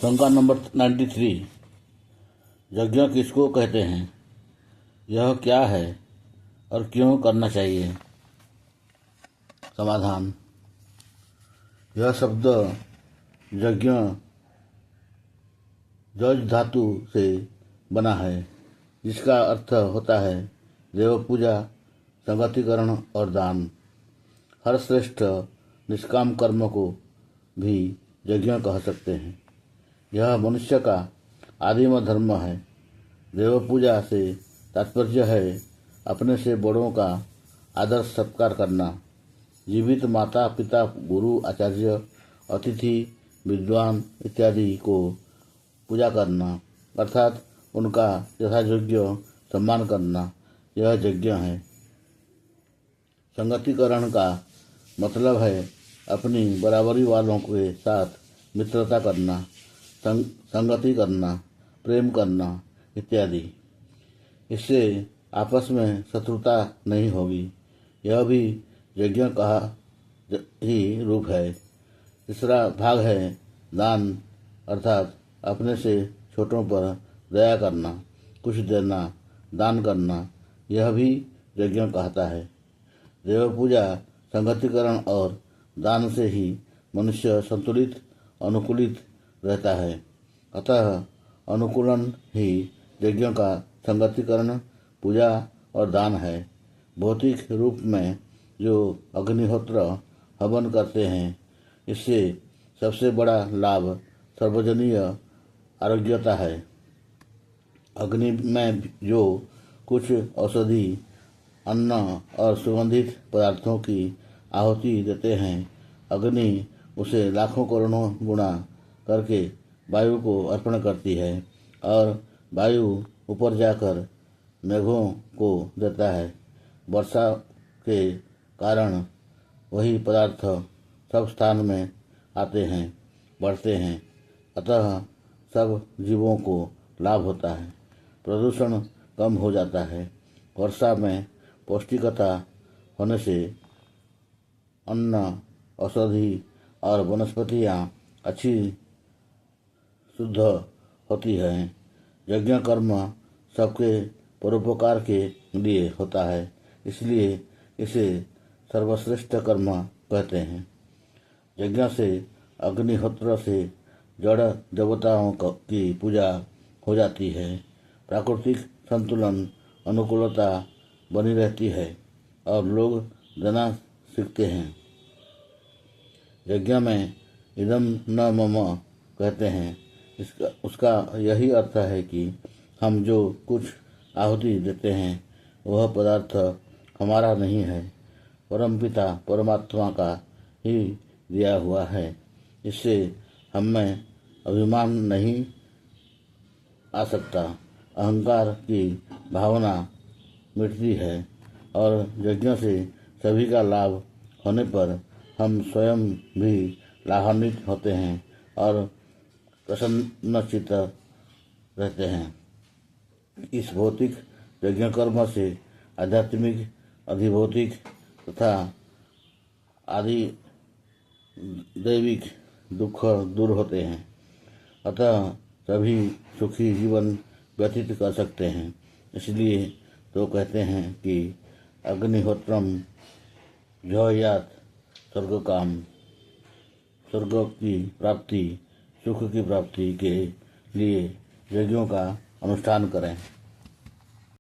शंका नंबर 93। यज्ञ किसको कहते हैं? यह क्या है और क्यों करना चाहिए? समाधान। यह शब्द यज्ञ यज धातु से बना है, जिसका अर्थ होता है देव पूजा, संगतिकरण और दान। हर श्रेष्ठ निष्काम कर्म को भी यज्ञ कह सकते हैं। यह मनुष्य का आदिम धर्म है। देव पूजा से तात्पर्य है अपने से बड़ों का आदर सत्कार करना, जीवित माता पिता, गुरु, आचार्य, अतिथि, विद्वान इत्यादि को पूजा करना, अर्थात उनका यथायोग्य सम्मान करना, यह यज्ञ है। संगतिकरण का मतलब है अपनी बराबरी वालों के साथ मित्रता करना, संगति करना, प्रेम करना इत्यादि। इससे आपस में शत्रुता नहीं होगी। यह भी यज्ञ का ही रूप है। तीसरा भाग है दान, अर्थात अपने से छोटों पर दया करना, कुछ देना, दान करना, यह भी यज्ञ कहता है। देव पूजा, संगतिकरण और दान से ही मनुष्य संतुलित, अनुकूलित रहता है। अतः अनुकूलन ही यज्ञ का संगतिकरण, पूजा और दान है। भौतिक रूप में जो अग्निहोत्र हवन करते हैं, इससे सबसे बड़ा लाभ सर्वजनीय आरोग्यता है। अग्नि में जो कुछ औषधि, अन्न और सुगंधित पदार्थों की आहुति देते हैं, अग्नि उसे लाखों करोड़ों गुणा करके वायु को अर्पण करती है और वायु ऊपर जाकर मेघों को देता है। वर्षा के कारण वही पदार्थ सब स्थान में आते हैं, बढ़ते हैं, अतः सब जीवों को लाभ होता है। प्रदूषण कम हो जाता है। वर्षा में पौष्टिकता होने से अन्न, औषधि और वनस्पतियाँ अच्छी शुद्ध होती हैं। यज्ञ कर्म सबके परोपकार के लिए होता है, इसलिए इसे सर्वश्रेष्ठ कर्म कहते हैं। यज्ञ से, अग्निहोत्र से जड़ देवताओं की पूजा हो जाती है। प्राकृतिक संतुलन, अनुकूलता बनी रहती है और लोग देना सीखते हैं। यज्ञ में इदम न मम कहते हैं। उसका यही अर्थ है कि हम जो कुछ आहुति देते हैं वह पदार्थ हमारा नहीं है, परमपिता परमात्मा का ही दिया हुआ है। इससे हमें अभिमान नहीं आ सकता, अहंकार की भावना मिटती है और यज्ञ से सभी का लाभ होने पर हम स्वयं भी लाभान्वित होते हैं और प्रसन्नचित्त रहते हैं। इस भौतिक यज्ञ कर्म से आध्यात्मिक, अधिभौतिक तथा आदि दैविक दुख दूर होते हैं। अतः सभी सुखी जीवन व्यतीत कर सकते हैं। इसलिए तो कहते हैं कि अग्निहोत्रम जुहोयात् स्वर्ग काम। स्वर्ग की प्राप्ति, सुख की प्राप्ति के लिए यज्ञों का अनुष्ठान करें।